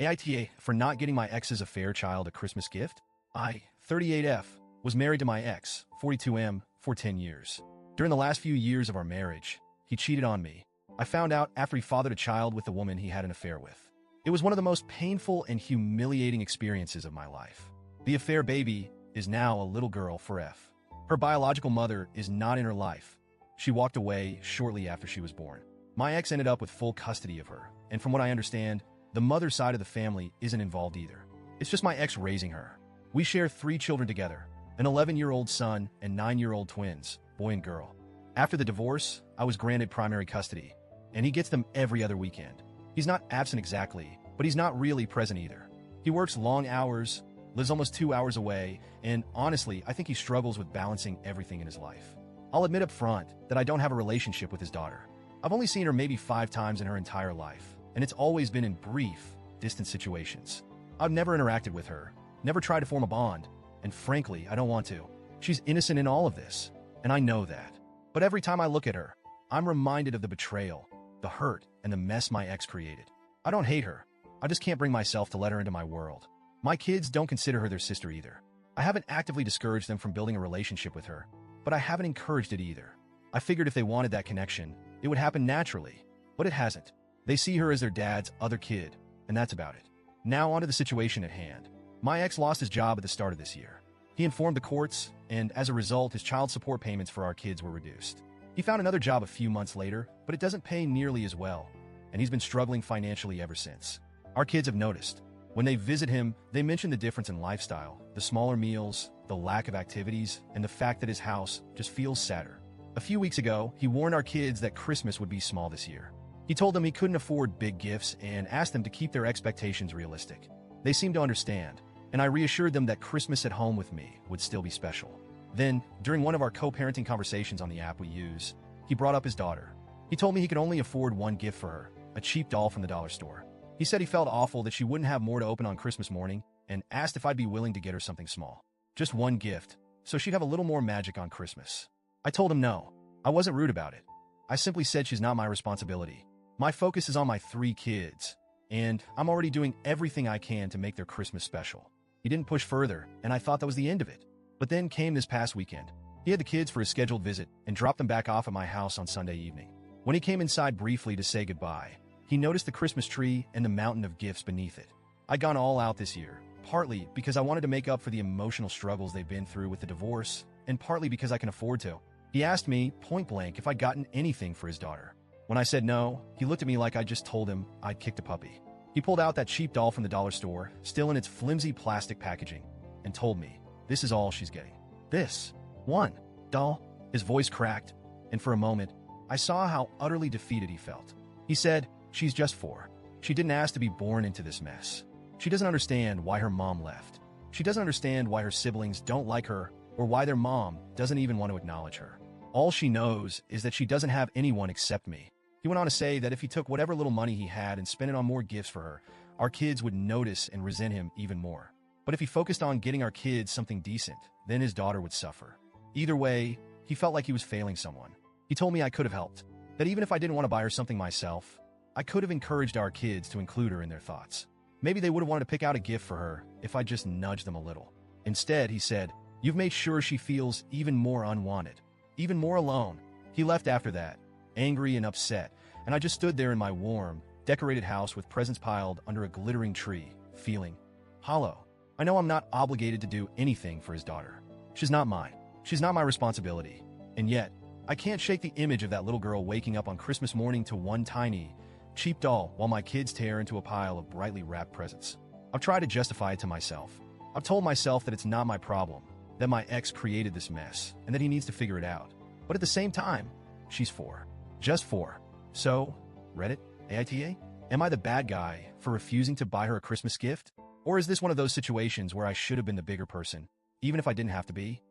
AITA for not getting my ex's affair child a Christmas gift? I, 38F, was married to my ex, 42M, for 10 years. During the last few years of our marriage, he cheated on me. I found out after he fathered a child with the woman he had an affair with. It was one of the most painful and humiliating experiences of my life. The affair baby is now a little girl for F. Her biological mother is not in her life. She walked away shortly after she was born. My ex ended up with full custody of her, and from what I understand, the mother side of the family isn't involved either. It's just my ex raising her. We share 3 children together, an 11-year-old son and 9-year-old twins, boy and girl. After the divorce, I was granted primary custody, and he gets them every other weekend. He's not absent exactly, but he's not really present either. He works long hours, lives almost 2 hours away, and honestly, I think he struggles with balancing everything in his life. I'll admit up front that I don't have a relationship with his daughter. I've only seen her maybe 5 times in her entire life, and it's always been in brief, distant situations. I've never interacted with her, never tried to form a bond, and frankly, I don't want to. She's innocent in all of this, and I know that. But every time I look at her, I'm reminded of the betrayal, the hurt, and the mess my ex created. I don't hate her. I just can't bring myself to let her into my world. My kids don't consider her their sister either. I haven't actively discouraged them from building a relationship with her, but I haven't encouraged it either. I figured if they wanted that connection, it would happen naturally, but it hasn't. They see her as their dad's other kid, and that's about it. Now onto the situation at hand. My ex lost his job at the start of this year. He informed the courts, and as a result, his child support payments for our kids were reduced. He found another job a few months later, but it doesn't pay nearly as well, and he's been struggling financially ever since. Our kids have noticed. When they visit him, they mention the difference in lifestyle, the smaller meals, the lack of activities, and the fact that his house just feels sadder. A few weeks ago, he warned our kids that Christmas would be small this year. He told them he couldn't afford big gifts and asked them to keep their expectations realistic. They seemed to understand, and I reassured them that Christmas at home with me would still be special. Then, during one of our co-parenting conversations on the app we use, he brought up his daughter. He told me he could only afford one gift for her, a cheap doll from the dollar store. He said he felt awful that she wouldn't have more to open on Christmas morning and asked if I'd be willing to get her something small. Just one gift, so she'd have a little more magic on Christmas. I told him no. I wasn't rude about it. I simply said she's not my responsibility. My focus is on my 3 kids, and I'm already doing everything I can to make their Christmas special. He didn't push further, and I thought that was the end of it. But then came this past weekend. He had the kids for his scheduled visit and dropped them back off at my house on Sunday evening. When he came inside briefly to say goodbye, he noticed the Christmas tree and the mountain of gifts beneath it. I'd gone all out this year, partly because I wanted to make up for the emotional struggles they've been through with the divorce, and partly because I can afford to. He asked me, point blank, if I'd gotten anything for his daughter. When I said no, he looked at me like I just told him I'd kicked a puppy. He pulled out that cheap doll from the dollar store, still in its flimsy plastic packaging, and told me, this is all she's getting. This one doll. His voice cracked, and for a moment, I saw how utterly defeated he felt. He said, she's just 4. She didn't ask to be born into this mess. She doesn't understand why her mom left. She doesn't understand why her siblings don't like her or why their mom doesn't even want to acknowledge her. All she knows is that she doesn't have anyone except me. He went on to say that if he took whatever little money he had and spent it on more gifts for her, our kids would notice and resent him even more. But if he focused on getting our kids something decent, then his daughter would suffer. Either way, he felt like he was failing someone. He told me I could have helped, that even if I didn't want to buy her something myself, I could have encouraged our kids to include her in their thoughts. Maybe they would have wanted to pick out a gift for her if I just nudged them a little. Instead, he said, you've made sure she feels even more unwanted, even more alone. He left after that, angry and upset, and I just stood there in my warm, decorated house with presents piled under a glittering tree, feeling hollow. I know I'm not obligated to do anything for his daughter. She's not mine. She's not my responsibility. And yet, I can't shake the image of that little girl waking up on Christmas morning to one tiny, cheap doll while my kids tear into a pile of brightly wrapped presents. I've tried to justify it to myself. I've told myself that it's not my problem, that my ex created this mess, and that he needs to figure it out. But at the same time, she's 4. Just 4. So, Reddit, AITA? Am I the bad guy for refusing to buy her a Christmas gift? Or is this one of those situations where I should have been the bigger person, even if I didn't have to be?